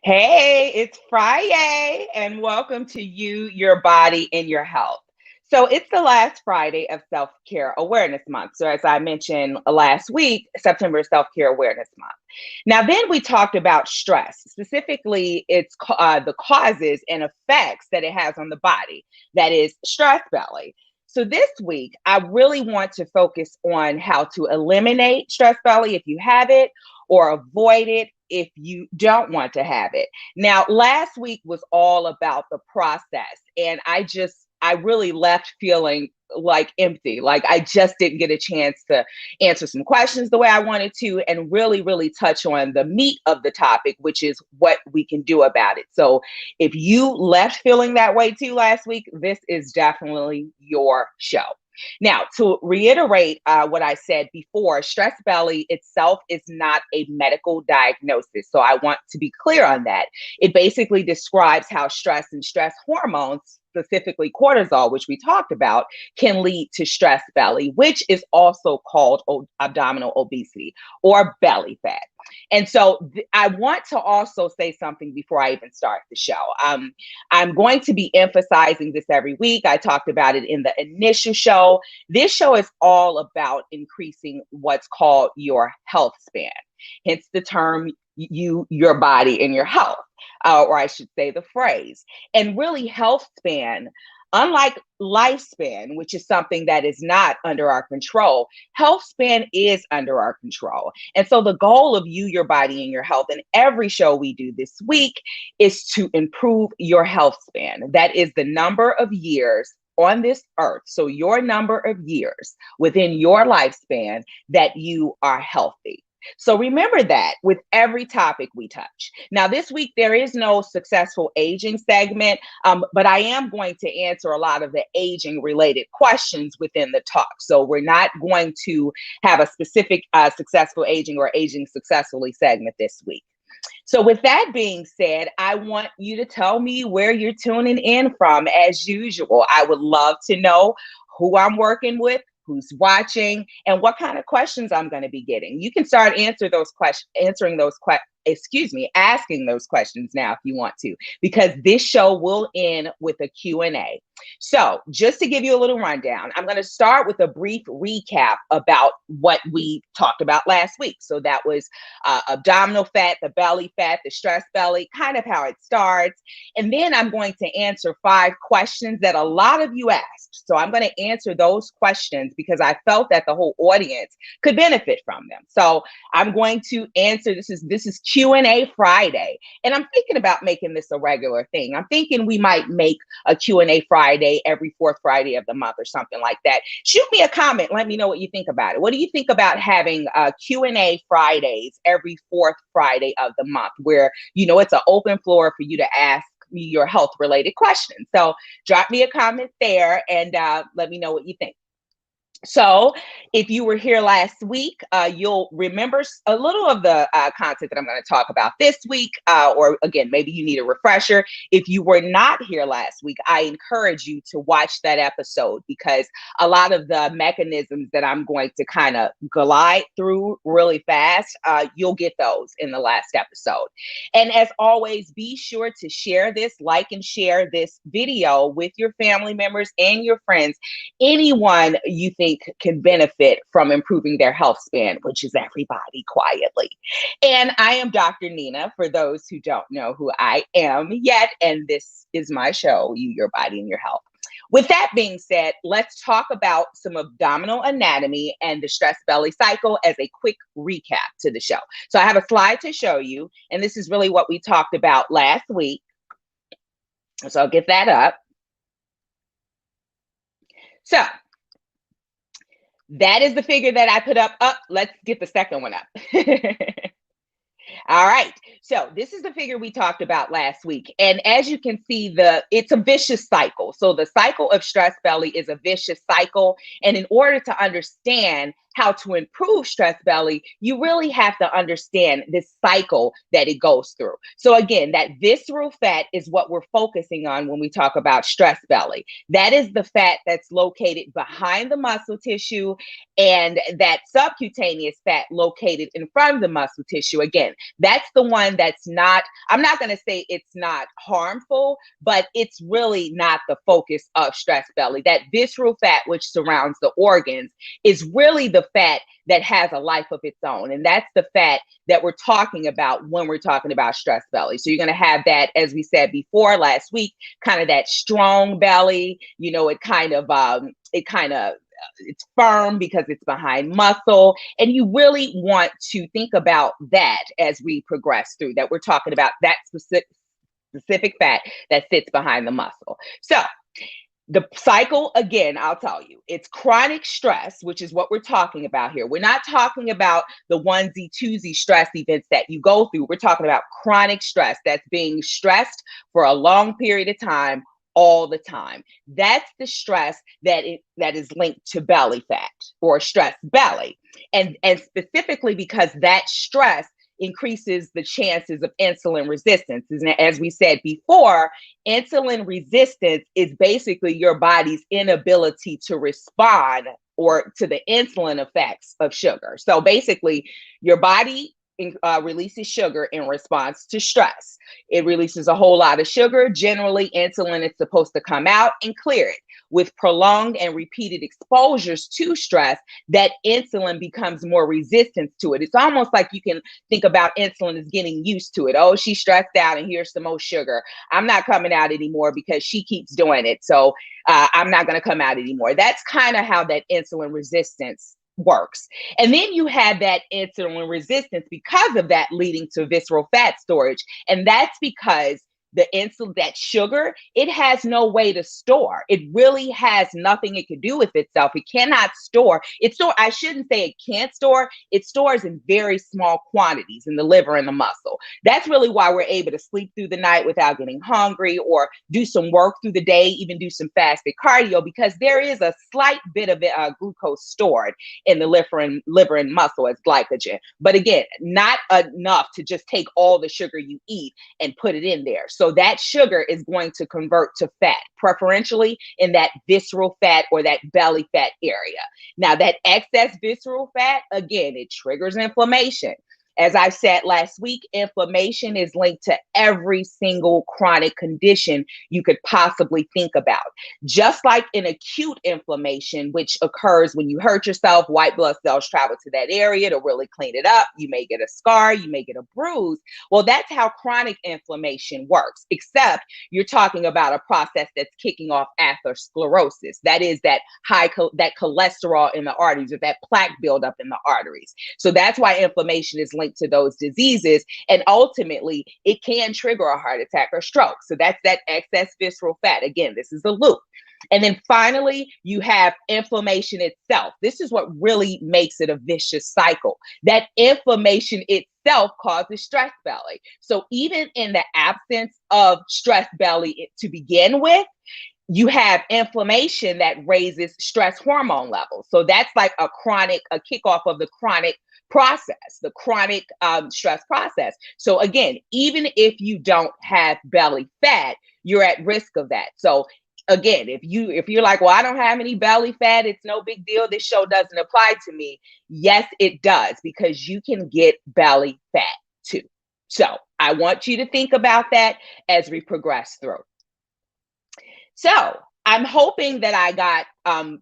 Hey, it's Friday, and welcome to You, Your Body, and Your Health. So, it's the last Friday of Self Care Awareness Month. So, as I mentioned last week, September is Self Care Awareness Month. Now, then we talked about stress, specifically the causes and effects that it has on the body. That is stress belly. So, this week, I really want to focus on how to eliminate stress belly if you have it or avoid it if you don't want to have it. Now, last week was all about the process, and I really left feeling like empty. Like I just didn't get a chance to answer some questions the way I wanted to and really touch on the meat of the topic, which is what we can do about it. So, if you left feeling that way too last week, this is definitely your show. Now, to reiterate what I said before, stress belly itself is not a medical diagnosis. So I want to be clear on that. It basically describes how stress and stress hormones, specifically cortisol, which we talked about, can lead to stress belly, which is also called abdominal obesity or belly fat. And so I want to also say something before I even start the show. I'm going to be emphasizing this every week. I talked about it in the initial show. This show is all about increasing what's called your health span, hence the term your body, and your health, or I should say the phrase. And really, health span, unlike lifespan, which is something that is not under our control, health span is under our control. And so the goal of You, Your Body, and Your Health, and every show we do this week, is to improve your health span. That is the number of years on this earth. So your number of years within your lifespan that you are healthy. So remember that with every topic we touch. Now, this week, there is no successful aging segment, but I am going to answer a lot of the aging related questions within the talk. So we're not going to have a specific successful aging or aging successfully segment this week. So, with that being said, I want you to tell me where you're tuning in from as usual. I would love to know who I'm working with, who's watching, and what kind of questions I'm going to be getting. You can start asking those questions now if you want to, because this show will end with a Q&A. So just to give you a little rundown, I'm going to start with a brief recap about what we talked about last week. So that was abdominal fat, the belly fat, the stress belly, kind of how it starts. And then I'm going to answer 5 questions that a lot of you asked. So I'm going to answer those questions because I felt that the whole audience could benefit from them. So I'm going to answer, this is Q&A Friday. And I'm thinking about making this a regular thing. I'm thinking we might make a Q&A Friday every 4th Friday of the month or something like that. Shoot me a comment. Let me know what you think about it. What do you think about having Q&A Fridays every 4th Friday of the month where, it's an open floor for you to ask me your health related questions? So drop me a comment there and let me know what you think. So, if you were here last week, you'll remember a little of the content that I'm going to talk about this week, or again, maybe you need a refresher. If you were not here last week, I encourage you to watch that episode because a lot of the mechanisms that I'm going to kind of glide through really fast, you'll get those in the last episode. And as always, be sure to share this, like and share this video with your family members and your friends, anyone you think can benefit from improving their health span, which is everybody quietly. And I am Dr. Nina, for those who don't know who I am yet, and this is my show, You, Your Body, and Your Health. With that being said, let's talk about some abdominal anatomy and the stress belly cycle as a quick recap to the show. So I have a slide to show you, and this is really what we talked about last week. So I'll get that up. So that is the figure that I put up. Let's get the second one up. All right. So this is the figure we talked about last week. And as you can see, it's a vicious cycle. So the cycle of stress belly is a vicious cycle. And in order to understand how to improve stress belly, you really have to understand this cycle that it goes through. So again, that visceral fat is what we're focusing on when we talk about stress belly. That is the fat that's located behind the muscle tissue, and that subcutaneous fat located in front of the muscle tissue. Again, that's the one that's not, I'm not going to say it's not harmful, but it's really not the focus of stress belly. That visceral fat, which surrounds the organs, is really the fat that has a life of its own. And that's the fat that we're talking about when we're talking about stress belly. So you're going to have that, as we said before last week, kind of that strong belly, you know, it's firm because it's behind muscle. And you really want to think about that as we progress through that. We're talking about that specific fat that sits behind the muscle. So the cycle, again, I'll tell you, it's chronic stress, which is what we're talking about here. We're not talking about the onesie, twosie stress events that you go through. We're talking about chronic stress that's being stressed for a long period of time, all the time. That's the stress that is linked to belly fat or stress belly. And specifically because that stress increases the chances of insulin resistance. And as we said before, insulin resistance is basically your body's inability to respond or to the insulin effects of sugar. So basically, your body releases sugar in response to stress. It releases a whole lot of sugar. Generally, insulin is supposed to come out and clear it. With prolonged and repeated exposures to stress, that insulin becomes more resistant to it. It's almost like you can think about insulin as getting used to it. Oh, she's stressed out and here's some more sugar. I'm not coming out anymore because she keeps doing it. So I'm not going to come out anymore. That's kind of how that insulin resistance works. And then you have that insulin resistance because of that leading to visceral fat storage. And that's because the insulin, that sugar, it has no way to store. It really has nothing it can do with itself. It cannot store. I shouldn't say it can't store. It stores in very small quantities in the liver and the muscle. That's really why we're able to sleep through the night without getting hungry or do some work through the day, even do some fasted cardio, because there is a slight bit of glucose stored in the liver and muscle as glycogen. But again, not enough to just take all the sugar you eat and put it in there. So that sugar is going to convert to fat, preferentially in that visceral fat or that belly fat area. Now, that excess visceral fat, again, it triggers inflammation. As I said last week, inflammation is linked to every single chronic condition you could possibly think about. Just like an acute inflammation, which occurs when you hurt yourself, white blood cells travel to that area to really clean it up. You may get a scar, you may get a bruise. Well, that's how chronic inflammation works, except you're talking about a process that's kicking off atherosclerosis. That is that that cholesterol in the arteries or that plaque buildup in the arteries. So that's why inflammation is linked to those diseases, and ultimately it can trigger a heart attack or stroke. So that's that excess visceral fat. Again, this is a loop. And then finally, you have inflammation itself. This is what really makes it a vicious cycle. That inflammation itself causes stress belly. So even in the absence of stress belly to begin with, you have inflammation that raises stress hormone levels. So that's like a kickoff of the chronic process, the chronic stress process. So again, even if you don't have belly fat, you're at risk of that. So again, if you're like, well, I don't have any belly fat, it's no big deal, this show doesn't apply to me. Yes, it does, because you can get belly fat too. So I want you to think about that as we progress through. So I'm hoping that I got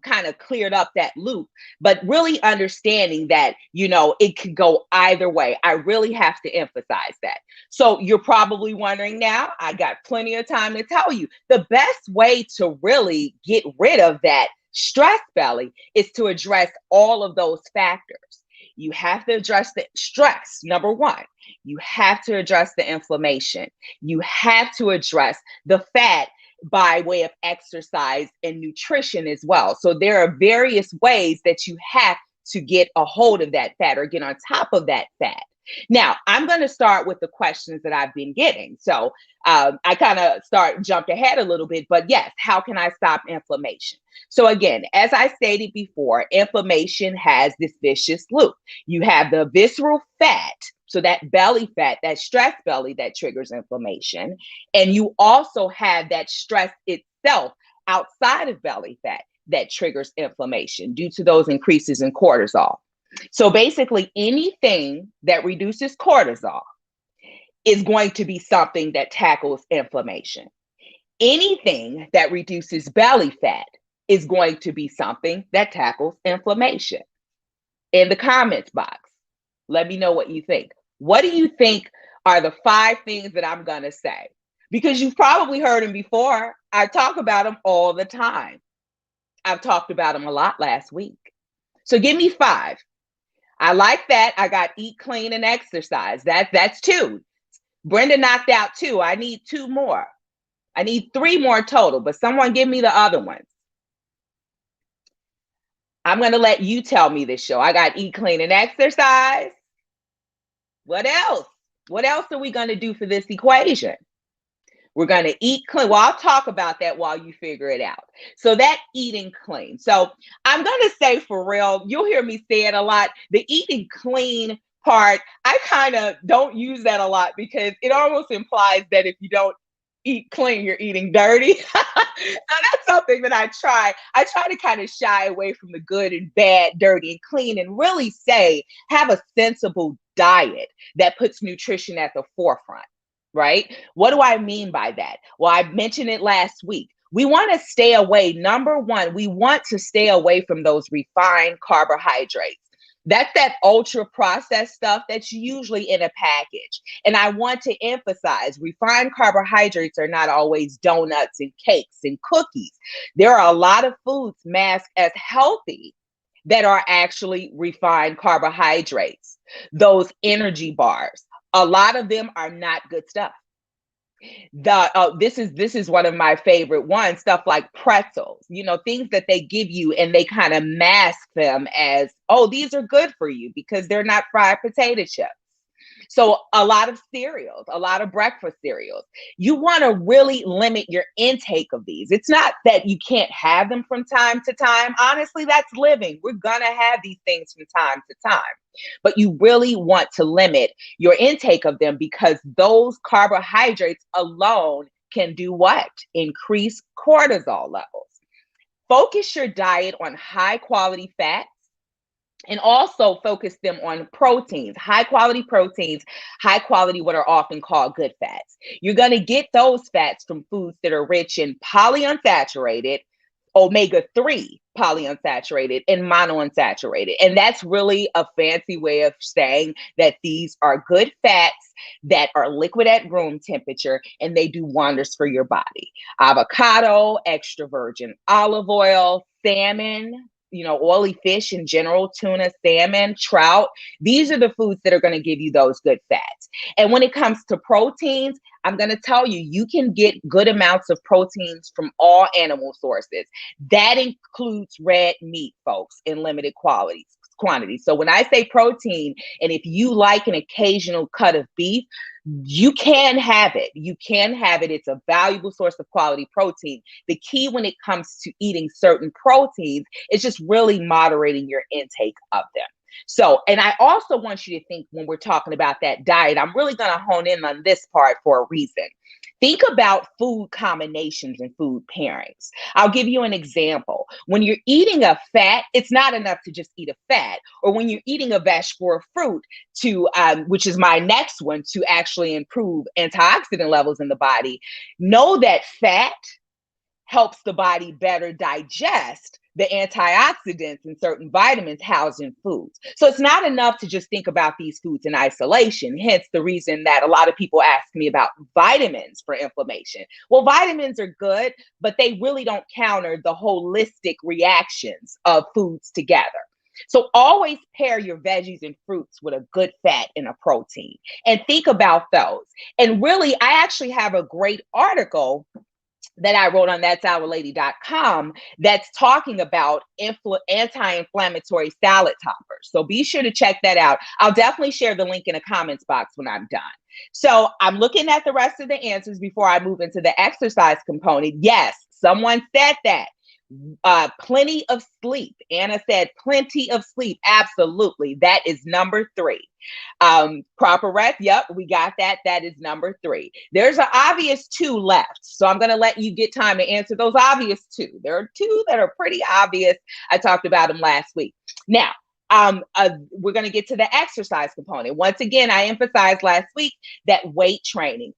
kind of cleared up that loop, but really understanding that, it can go either way. I really have to emphasize that. So you're probably wondering now, I got plenty of time to tell you, the best way to really get rid of that stress belly is to address all of those factors. You have to address the stress, number one. You have to address the inflammation. You have to address the fat by way of exercise and nutrition as well. So there are various ways that you have to get a hold of that fat or get on top of that fat. Now, I'm going to start with the questions that I've been getting. So I kind of jumped ahead a little bit, but yes, how can I stop inflammation? So again, as I stated before, inflammation has this vicious loop. You have the visceral fat, so that belly fat, that stress belly that triggers inflammation. And you also have that stress itself outside of belly fat that triggers inflammation due to those increases in cortisol. So basically anything that reduces cortisol is going to be something that tackles inflammation. Anything that reduces belly fat is going to be something that tackles inflammation. In the comments box, let me know what you think. What do you think are the 5 things that I'm going to say? Because you've probably heard them before. I talk about them all the time. I've talked about them a lot last week. So give me 5. I like that. I got eat clean and exercise. That's 2. Brenda knocked out 2. I need 2 more. I need 3 more total, but someone give me the other ones. I'm going to let you tell me this show. I got eat clean and exercise. What else? What else are we going to do for this equation? We're going to eat clean. Well, I'll talk about that while you figure it out. So that eating clean. So I'm going to say for real, you'll hear me say it a lot. The eating clean part, I kind of don't use that a lot because it almost implies that if you don't eat clean, you're eating dirty. So that's something that I try. I try to kind of shy away from the good and bad, dirty and clean, and really say, have a sensible diet that puts nutrition at the forefront, right? What do I mean by that? Well, I mentioned it last week. We want to stay away. Number one, we want to stay away from those refined carbohydrates. That's that ultra processed stuff that's usually in a package. And I want to emphasize refined carbohydrates are not always donuts and cakes and cookies. There are a lot of foods masked as healthy that are actually refined carbohydrates. Those energy bars, a lot of them are not good stuff. This is one of my favorite ones, stuff like pretzels, things that they give you and they kind of mask them as, oh, these are good for you because they're not fried potato chips. So a lot of cereals, a lot of breakfast cereals, you want to really limit your intake of these. It's not that you can't have them from time to time. Honestly, that's living. We're going to have these things from time to time. But you really want to limit your intake of them because those carbohydrates alone can do what? Increase cortisol levels. Focus your diet on high quality fats and also focus them on proteins, high quality proteins, high quality, what are often called good fats. You're going to get those fats from foods that are rich in polyunsaturated, omega-3 polyunsaturated, and monounsaturated. And that's really a fancy way of saying that these are good fats that are liquid at room temperature and they do wonders for your body. Avocado, extra virgin olive oil, salmon, oily fish in general, tuna, salmon, trout. These are the foods that are going to give you those good fats. And when it comes to proteins, I'm going to tell you, you can get good amounts of proteins from all animal sources. That includes red meat, folks, in limited quantities. So when I say protein, and if you like an occasional cut of beef, you can have it. You can have it. It's a valuable source of quality protein. The key when it comes to eating certain proteins is just really moderating your intake of them. So, and I also want you to think when we're talking about that diet, I'm really going to hone in on this part for a reason. Think about food combinations and food pairings. I'll give you an example. When you're eating a fat, it's not enough to just eat a fat. Or when you're eating a vegetable or fruit, which is my next one, to actually improve antioxidant levels in the body, know that fat helps the body better digest the antioxidants and certain vitamins housed in foods. So it's not enough to just think about these foods in isolation. Hence the reason that a lot of people ask me about vitamins for inflammation. Well, vitamins are good, but they really don't counter the holistic reactions of foods together. So always pair your veggies and fruits with a good fat and a protein and think about those. And really, I actually have a great article that I wrote on that'sourlady.com that's talking about anti-inflammatory salad toppers. So be sure to check that out. I'll definitely share the link in the comments box when I'm done. So I'm looking at the rest of the answers before I move into the exercise component. Yes, someone said that. Plenty of sleep. Anna said plenty of sleep. Absolutely. That is number 3. Proper rest. Yep, we got that. That is number 3. There's an obvious 2 left. So I'm going to let you get time to answer those obvious 2. There are 2 that are pretty obvious. I talked about them last week. Now, We're going to get to the exercise component. Once again, I emphasized last week that weight training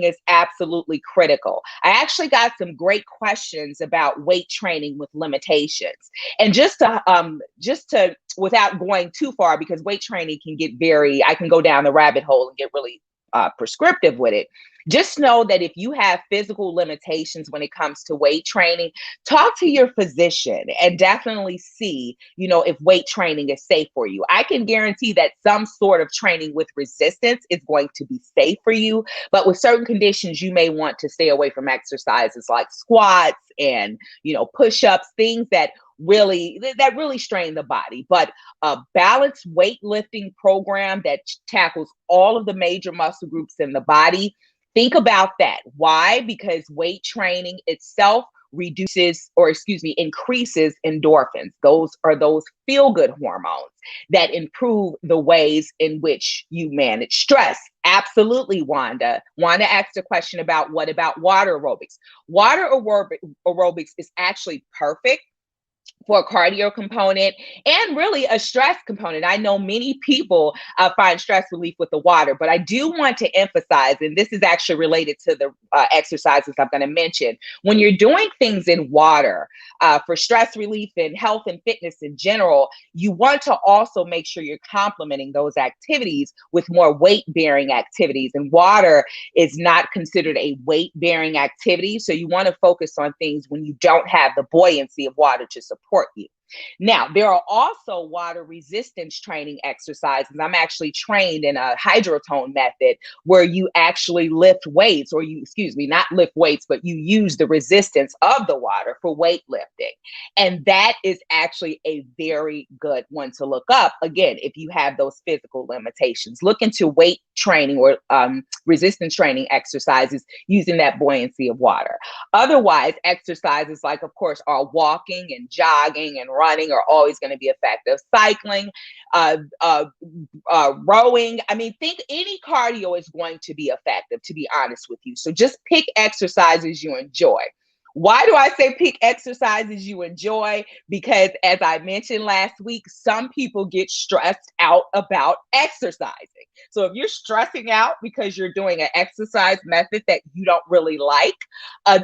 is absolutely critical. I actually got some great questions about weight training with limitations. And just to without going too far, because weight training can get I can go down the rabbit hole and get really prescriptive with it. Just know that if you have physical limitations when it comes to weight training, talk to your physician and definitely see, if weight training is safe for you. I can guarantee that some sort of training with resistance is going to be safe for you, but with certain conditions, you may want to stay away from exercises like squats and, push-ups, things that really strain the body. But a balanced weightlifting program that tackles all of the major muscle groups in the body, think about that. Why? Because weight training itself increases endorphins. Those are those feel-good hormones that improve the ways in which you manage stress. Absolutely, Wanda. Wanda asked a question about what about water aerobics? Water aerobics is actually perfect for a cardio component and really a stress component. I know many people find stress relief with the water, but I do want to emphasize, and this is actually related to the exercises I'm going to mention, when you're doing things in water for stress relief and health and fitness in general, you want to also make sure you're complementing those activities with more weight-bearing activities. And water is not considered a weight-bearing activity, so you want to focus on things when you don't have the buoyancy of water to support you. Now, there are also water resistance training exercises. I'm actually trained in a hydrotone method where you actually lift weights, or not lift weights, but you use the resistance of the water for weightlifting. And that is actually a very good one to look up. Again, if you have those physical limitations, look into weight training or resistance training exercises using that buoyancy of water. Otherwise, exercises like, of course, are walking and jogging and running are always going to be effective. Cycling, rowing. I mean, think any cardio is going to be effective, to be honest with you. So just pick exercises you enjoy. Why do I say pick exercises you enjoy? Because as I mentioned last week, some people get stressed out about exercising. So if you're stressing out because you're doing an exercise method that you don't really like,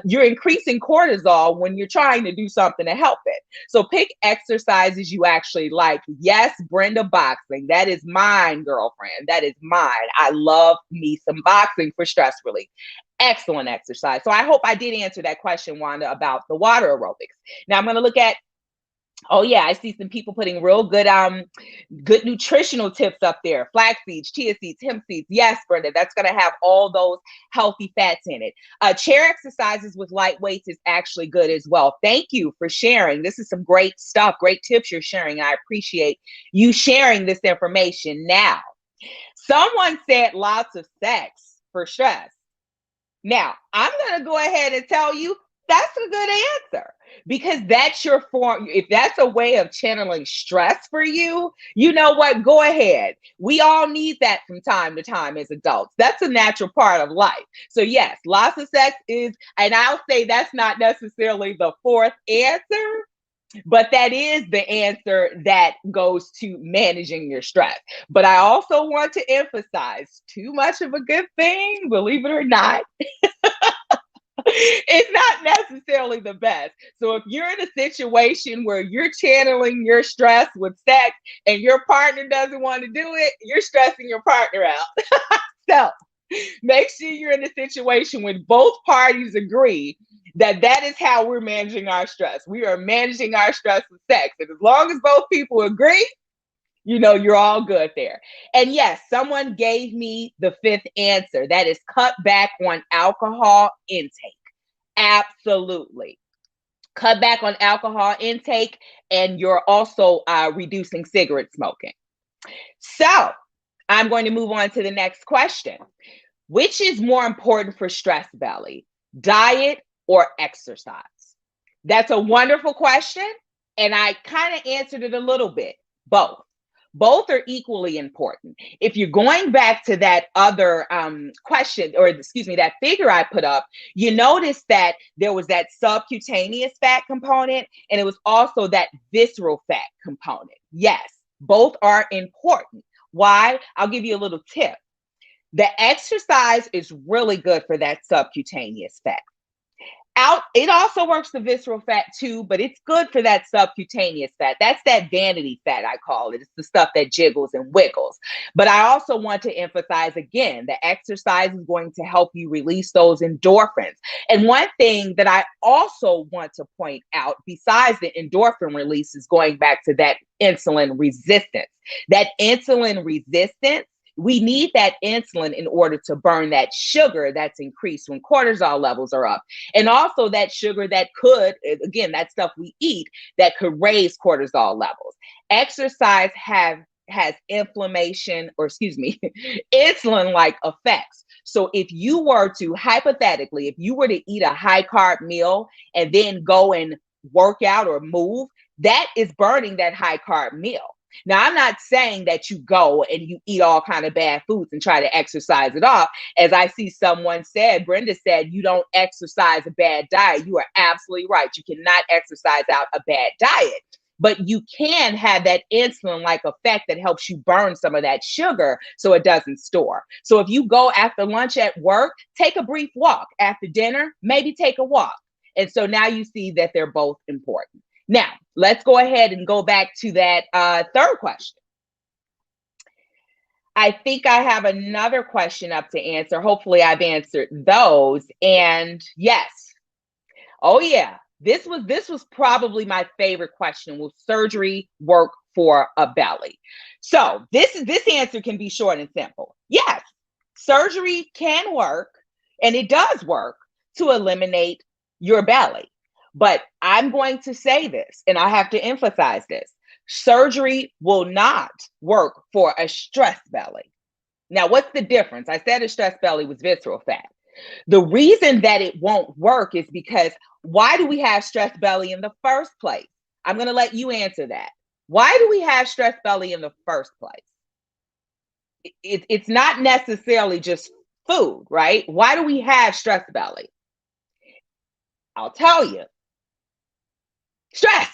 you're increasing cortisol when you're trying to do something to help it. So pick exercises you actually like. Yes, Brenda, boxing. That is mine, girlfriend. That is mine. I love me some boxing for stress relief. Excellent exercise. So I hope I did answer that question, Wanda, about the water aerobics. Now I'm going to look at, oh yeah, I see some people putting real good nutritional tips up there. Flax seeds, chia seeds, hemp seeds. Yes, Brenda, that's going to have all those healthy fats in it. Chair exercises with light weights is actually good as well. Thank you for sharing. This is some great stuff, great tips you're sharing. I appreciate you sharing this information. Now, someone said lots of sex for stress. Now, I'm going to go ahead and tell you that's a good answer, because that's your form. If that's a way of channeling stress for you, you know what? Go ahead. We all need that from time to time as adults. That's a natural part of life. So yes, lots of sex is, and I'll say that's not necessarily the fourth answer, but that is the answer that goes to managing your stress. But I also want to emphasize, too much of a good thing, believe it or not, it's not necessarily the best. So if you're in a situation where you're channeling your stress with sex and your partner doesn't want to do it, you're stressing your partner out. So make sure you're in a situation when both parties agree that that is how we're managing our stress. We are managing our stress with sex. And as long as both people agree, you're all good there. And yes, someone gave me the fifth answer. That is cut back on alcohol intake. Absolutely. Cut back on alcohol intake, and you're also reducing cigarette smoking. So I'm going to move on to the next question. Which is more important for stress belly, diet or exercise? That's a wonderful question. And I kind of answered it a little bit, both. Both are equally important. If you're going back to that other question, or excuse me, that figure I put up, you notice that there was that subcutaneous fat component, and it was also that visceral fat component. Yes, both are important. Why? I'll give you a little tip. The exercise is really good for that subcutaneous fat. It also works the visceral fat too, but it's good for that subcutaneous fat. That's that vanity fat, I call it. It's the stuff that jiggles and wiggles. But I also want to emphasize again, the exercise is going to help you release those endorphins. And one thing that I also want to point out, besides the endorphin release, is going back to that insulin resistance. That insulin resistance, we need that insulin in order to burn that sugar that's increased when cortisol levels are up. And also that sugar that could, again, that stuff we eat that could raise cortisol levels. Exercise has inflammation, or excuse me, insulin-like effects. So if you were to, hypothetically, if you were to eat a high carb meal and then go and work out or move, that is burning that high carb meal. Now, I'm not saying that you go and you eat all kind of bad foods and try to exercise it off. As I see someone said, Brenda said, you don't exercise a bad diet. You are absolutely right. You cannot exercise out a bad diet, but you can have that insulin-like effect that helps you burn some of that sugar so it doesn't store. So if you go after lunch at work, take a brief walk. After dinner, maybe take a walk. And so now you see that they're both important. Now, let's go ahead and go back to that third question. I think I have another question up to answer. Hopefully I've answered those. And yes, oh yeah, this was probably my favorite question. Will surgery work for a belly? So this answer can be short and simple. Yes, surgery can work, and it does work to eliminate your belly. But I'm going to say this, and I have to emphasize this. Surgery will not work for a stressed belly. Now, what's the difference? I said a stressed belly was visceral fat. The reason that it won't work is because why do we have stressed belly in the first place? I'm going to let you answer that. Why do we have stressed belly in the first place? It's not necessarily just food, right? Why do we have stressed belly? I'll tell you. Stress.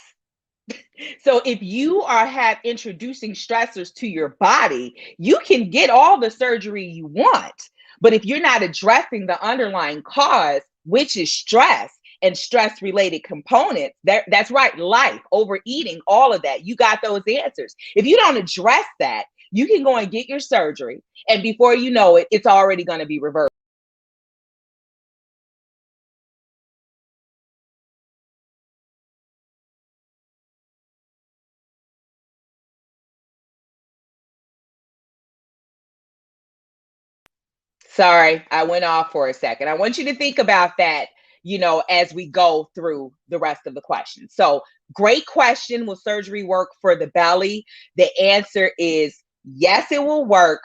So if you are introducing stressors to your body, you can get all the surgery you want. But if you're not addressing the underlying cause, which is stress and stress related components, that's right, life, overeating, all of that, you got those answers. If you don't address that, you can go and get your surgery, and before you know it, it's already going to be reversed. Sorry, I went off for a second. I want you to think about that, as we go through the rest of the questions. So, great question. Will surgery work for the belly? The answer is yes, it will work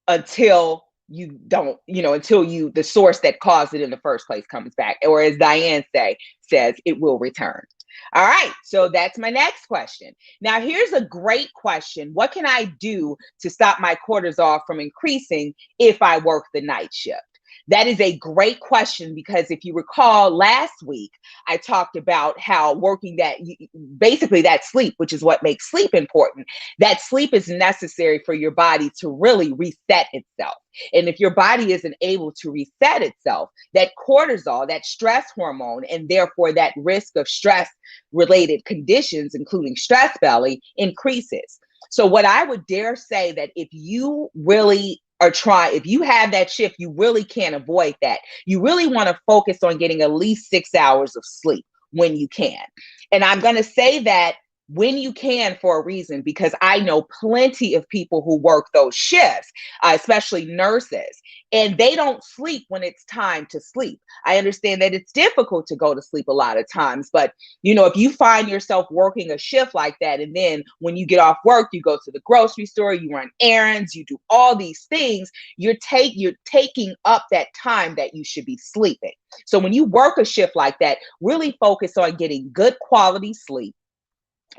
until you don't, until the source that caused it in the first place comes back. Or as Diane says, it will return. All right, so that's my next question. Now, here's a great question. What can I do to stop my cortisol from increasing if I work the night shift? That is a great question, because if you recall last week, I talked about how working basically that sleep, which is what makes sleep important, that sleep is necessary for your body to really reset itself. And if your body isn't able to reset itself, that cortisol, that stress hormone, and therefore that risk of stress related conditions, including stress belly, increases. So what I would dare say that if you really if you have that shift, you really can't avoid that. You really want to focus on getting at least 6 hours of sleep when you can. And I'm going to say that when you can for a reason, because I know plenty of people who work those shifts, especially nurses, and they don't sleep when it's time to sleep. I understand that it's difficult to go to sleep a lot of times, but if you find yourself working a shift like that, and then when you get off work, you go to the grocery store, you run errands, you do all these things, you're taking up that time that you should be sleeping. So when you work a shift like that, really focus on getting good quality sleep.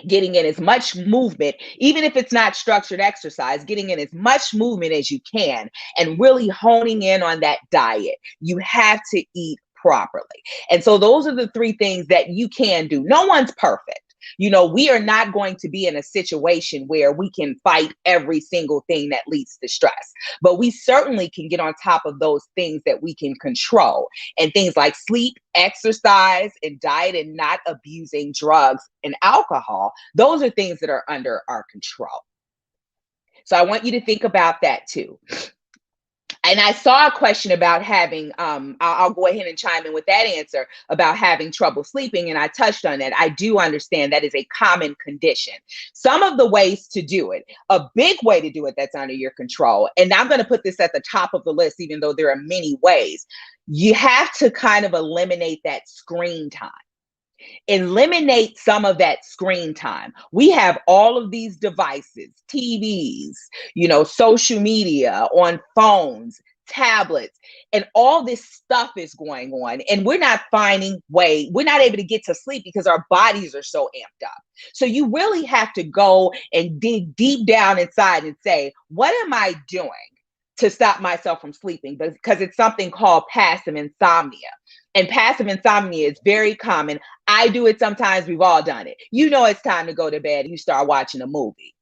getting in as much movement, even if it's not structured exercise, getting in as much movement as you can, and really honing in on that diet. You have to eat properly. And so those are the three things that you can do. No one's perfect. We are not going to be in a situation where we can fight every single thing that leads to stress, but we certainly can get on top of those things that we can control. And things like sleep, exercise, and diet, and not abusing drugs and alcohol, those are things that are under our control. So I want you to think about that too. And I saw a question about having, I'll go ahead and chime in with that answer about having trouble sleeping. And I touched on that. I do understand that is a common condition. Some of the ways to do it, a big way to do it that's under your control, and I'm going to put this at the top of the list, even though there are many ways, you have to kind of eliminate that screen time. Eliminate some of that screen time. We have all of these devices, TVs, social media, on phones, tablets, and all this stuff is going on. And we're not we're not able to get to sleep because our bodies are so amped up. So you really have to go and dig deep down inside and say, what am I doing to stop myself from sleeping? Because it's something called passive insomnia. And passive insomnia is very common. I do it sometimes. We've all done it. It's time to go to bed and you start watching a movie.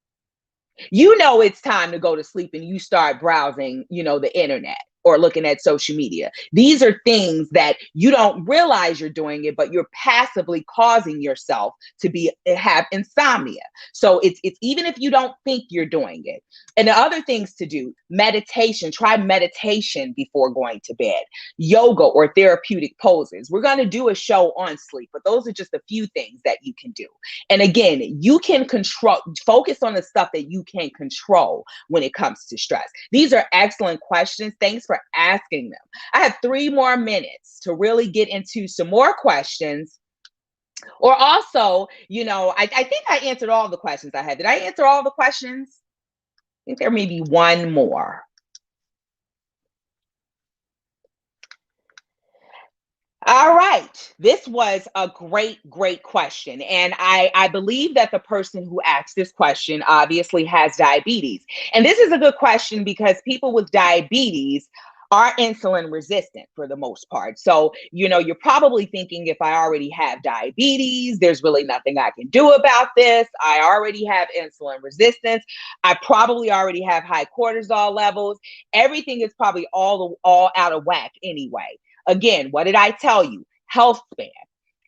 It's time to go to sleep and you start browsing, the internet or looking at social media. These are things that you don't realize you're doing it, but you're passively causing yourself to have insomnia. So it's even if you don't think you're doing it. And the other things to do, meditation, try meditation before going to bed, yoga or therapeutic poses. We're going to do a show on sleep, but those are just a few things that you can do. And again, you can focus on the stuff that you can control when it comes to stress. These are excellent questions. Thanks for asking them. I have 3 more minutes to really get into some more questions. Or also, I think I answered all the questions I had. Did I answer all the questions? I think there may be one more. All right. This was a great, great question. And I believe that the person who asked this question obviously has diabetes. And this is a good question because people with diabetes are insulin resistant for the most part. So, you're probably thinking, if I already have diabetes, there's really nothing I can do about this. I already have insulin resistance. I probably already have high cortisol levels. Everything is probably all out of whack anyway. Again, what did I tell you? Health span.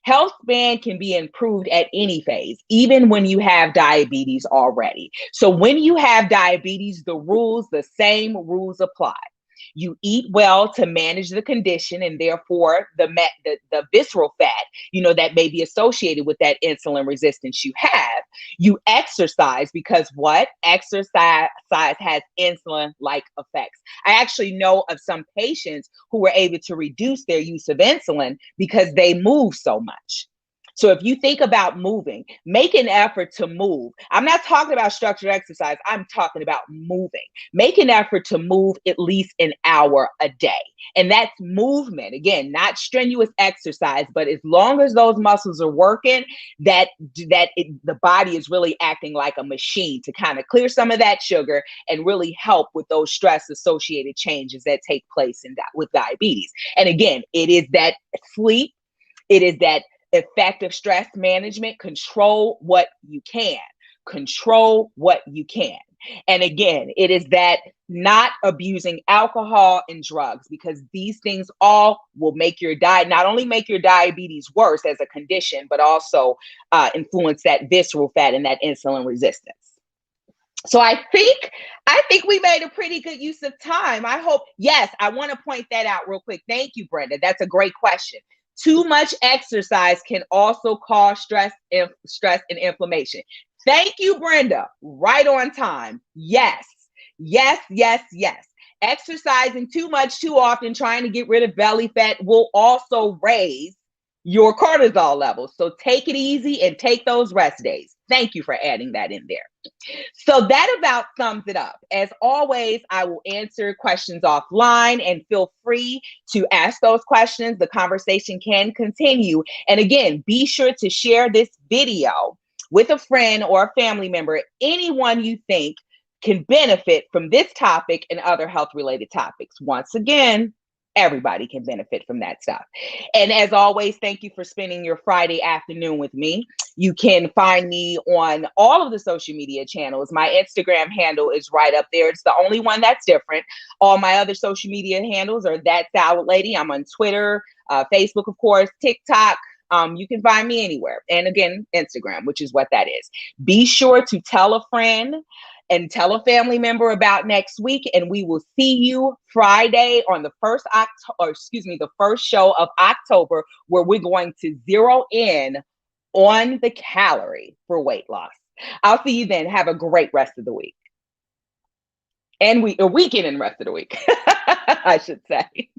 Health span can be improved at any phase, even when you have diabetes already. So when you have diabetes, the same rules apply. You eat well to manage the condition, and therefore the visceral fat, that may be associated with that insulin resistance you have. You exercise because what? Exercise has insulin-like effects. I actually know of some patients who were able to reduce their use of insulin because they move so much. So if you think about moving, make an effort to move. I'm not talking about structured exercise. I'm talking about moving. Make an effort to move at least an hour a day. And that's movement. Again, not strenuous exercise, but as long as those muscles are working, the body is really acting like a machine to kind of clear some of that sugar and really help with those stress associated changes that take place with diabetes. And again, it is that sleep. It is that effective stress management. Control what you can. Control what you can. And again, it is that not abusing alcohol and drugs, because these things all will make not only make your diabetes worse as a condition, but also influence that visceral fat and that insulin resistance. So I think we made a pretty good use of time. I hope, yes, I want to point that out real quick. Thank you, Brenda. That's a great question. Too much exercise can also cause stress and inflammation. Thank you, Brenda. Right on time. Yes, yes, yes, yes. Exercising too much, too often, trying to get rid of belly fat will also raise your cortisol levels. So take it easy and take those rest days. Thank you for adding that in there. So that about sums it up. As always, I will answer questions offline, and feel free to ask those questions. The conversation can continue. And again, be sure to share this video with a friend or a family member, anyone you think can benefit from this topic and other health related topics. Once again, everybody can benefit from that stuff. And as always, thank you for spending your Friday afternoon with me. You can find me on all of the social media channels. My Instagram handle is right up there. It's the only one that's different. All my other social media handles are That Salad Lady. I'm on Twitter, Facebook, of course, TikTok. You can find me anywhere. And again, Instagram, which is what that is. Be sure to tell a friend and tell a family member about next week. And we will see you Friday on the the first show of October, where we're going to zero in on the calorie for weight loss. I'll see you then. Have a great rest of the week. And a weekend and rest of the week, I should say.